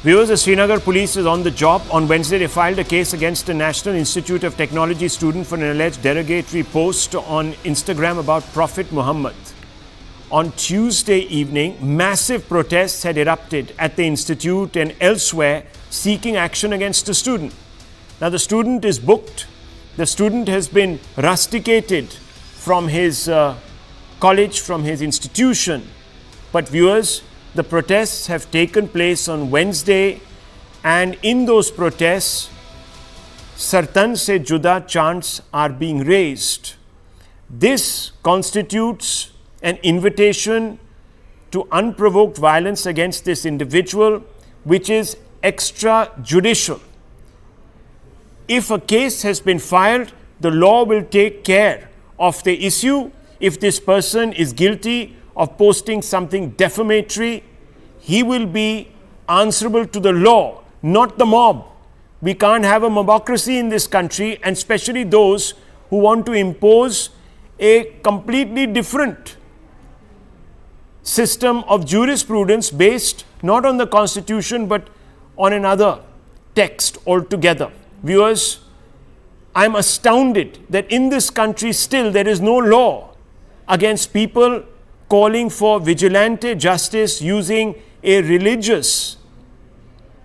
Viewers, the Srinagar police is on the job. On Wednesday, they filed a case against a National Institute of Technology student for an alleged derogatory post on Instagram about Prophet Muhammad. On Tuesday evening, massive protests had erupted at the institute and elsewhere seeking action against the student. Now, the student is booked. The student has been rusticated from his college, from his institution. But viewers, the protests have taken place on Wednesday, and in those protests, Sartan se Juda chants are being raised. This constitutes an invitation to unprovoked violence against this individual, which is extrajudicial. If a case has been filed, the law will take care of the issue. If this person is guilty of posting something defamatory, he will be answerable to the law, not the mob. We can't have a mobocracy in this country, and especially those who want to impose a completely different system of jurisprudence based not on the Constitution but on another text altogether. Viewers, I'm astounded that in this country still there is no law against people calling for vigilante justice using a religious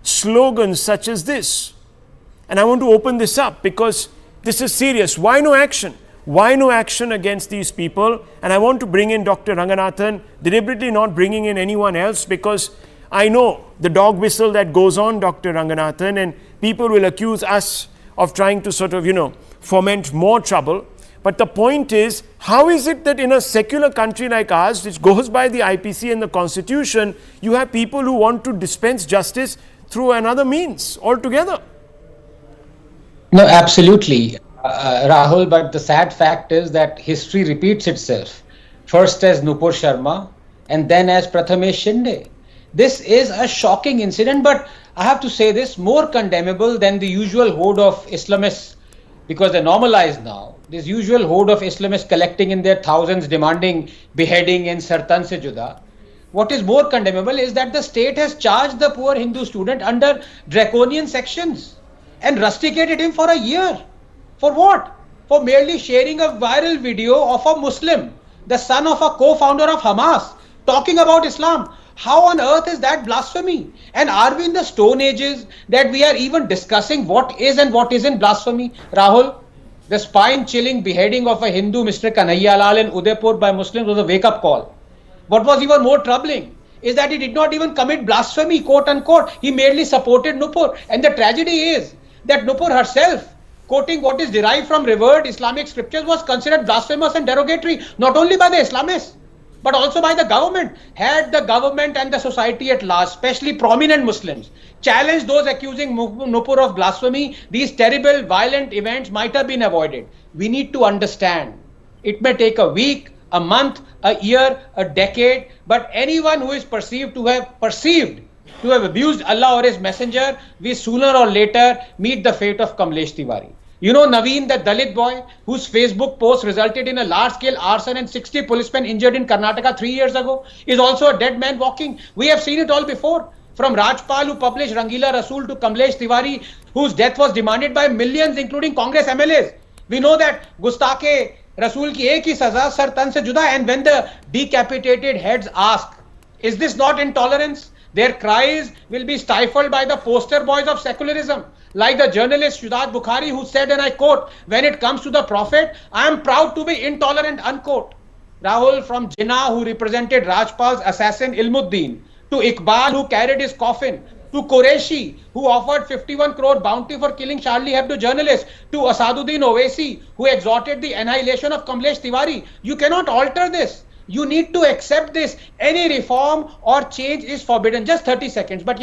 slogan such as this. And I want to open this up because this is serious. Why no action? Why no action against these people? And I want to bring in Dr. Ranganathan, deliberately not bringing in anyone else because I know the dog whistle that goes on, Dr. Ranganathan, and people will accuse us of trying to sort of, foment more trouble. But the point is, how is it that in a secular country like ours, which goes by the IPC and the Constitution, you have people who want to dispense justice through another means altogether? No, absolutely, Rahul. But the sad fact is that history repeats itself. First as Nupur Sharma and then as Prathamesh Shinde. This is a shocking incident, but I have to say this, more condemnable than the usual horde of Islamists, because they're normalized now. This usual horde of Islamists collecting in their thousands demanding beheading in Sartan se Juda. What is more condemnable is that the state has charged the poor Hindu student under Draconian sections and rusticated him for a year. For what? For merely sharing a viral video of a Muslim, the son of a co-founder of Hamas, talking about Islam. How on earth is that blasphemy? And are we in the stone ages that we are even discussing what is and what isn't blasphemy? Rahul, the spine-chilling beheading of a Hindu, Mr. Kanhaiya Lal in Udaipur by Muslims was a wake-up call. What was even more troubling is that he did not even commit blasphemy, quote-unquote. He merely supported Nupur. And the tragedy is that Nupur herself, quoting what is derived from revered Islamic scriptures, was considered blasphemous and derogatory, not only by the Islamists, but also by the government. Had the government and the society at large, especially prominent Muslims, challenged those accusing Nupur of blasphemy, these terrible violent events might have been avoided. We need to understand, it may take a week, a month, a year, a decade, but anyone who is perceived to have abused Allah or his messenger, we sooner or later meet the fate of Kamlesh Tiwari. You know Naveen, the Dalit boy whose Facebook post resulted in a large-scale arson and 60 policemen injured in Karnataka 3 years ago, is also a dead man walking. We have seen it all before. From Rajpal, who published Rangila Rasool, to Kamlesh Tiwari, whose death was demanded by millions, including Congress MLAs. We know that Gustake Rasool ki ek hi saza, Sartan se Juda. And when the decapitated heads ask, is this not intolerance? Their cries will be stifled by the poster boys of secularism, like the journalist Shudad Bukhari, who said, and I quote, when it comes to the Prophet, I am proud to be intolerant, unquote. Rahul, from Jinnah, who represented Rajpal's assassin Ilmuddin, to Iqbal, who carried his coffin, to Qureshi, who offered 51 crore bounty for killing Charlie Hebdo journalist, to Asaduddin Owaisi, who exhorted the annihilation of Kamlesh Tiwari. You cannot alter this. You need to accept this. Any reform or change is forbidden. Just 30 seconds. But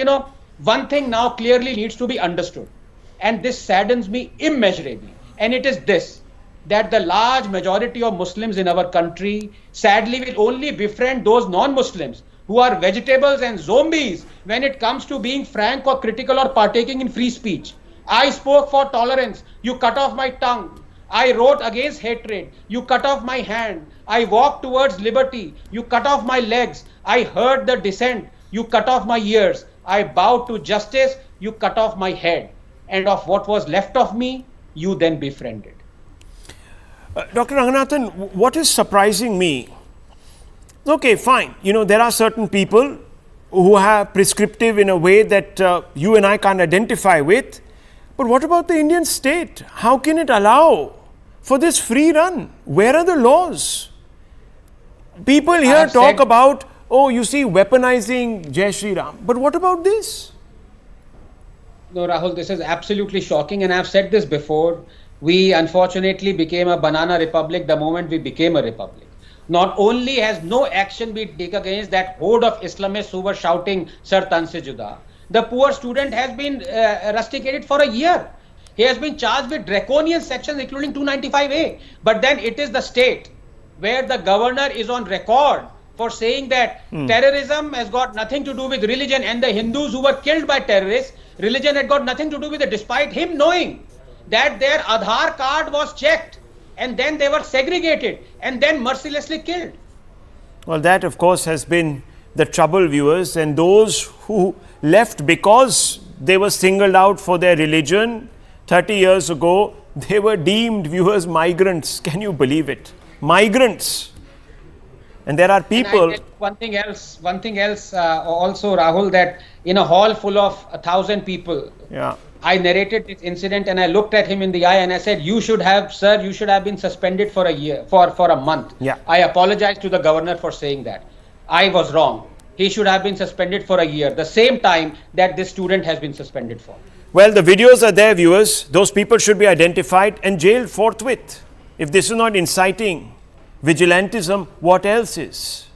one thing now clearly needs to be understood. And this saddens me immeasurably. And it is this, that the large majority of Muslims in our country sadly will only befriend those non-Muslims who are vegetables and zombies when it comes to being frank or critical or partaking in free speech. I spoke for tolerance. You cut off my tongue. I wrote against hatred. You cut off my hand. I walked towards liberty. You cut off my legs. I heard the dissent. You cut off my ears. I bowed to justice, you cut off my head. And of what was left of me, you then befriended. Dr. Ranganathan, what is surprising me? Okay, fine. You know, there are certain people who are prescriptive in a way that you and I can't identify with. But what about the Indian state? How can it allow for this free run? Where are the laws? People here talk about, oh, you see, weaponizing Jai Shri Ram. But what about this? No, Rahul, this is absolutely shocking. And I've said this before. We unfortunately became a banana republic the moment we became a republic. Not only has no action been taken against that horde of Islamists who were shouting, Sir Tan se Juda, the poor student has been rusticated for a year. He has been charged with draconian sections, including 295A. But then it is the state where the governor is on record for saying that terrorism has got nothing to do with religion, and the Hindus who were killed by terrorists, religion had got nothing to do with it, despite him knowing that their Aadhaar card was checked and then they were segregated and then mercilessly killed. Well, that of course has been the trouble, viewers, and those who left because they were singled out for their religion 30 years ago, they were deemed, viewers, migrants. Can you believe it? Migrants. And there are people. One thing else also, Rahul, that in a hall full of 1,000 people, I narrated this incident and I looked at him in the eye and I said, you should have been suspended for a year, for a month. Yeah. I apologize to the governor for saying that. I was wrong. He should have been suspended for a year, the same time that this student has been suspended for. Well, the videos are there, viewers. Those people should be identified and jailed forthwith. If this is not inciting vigilantism, what else is?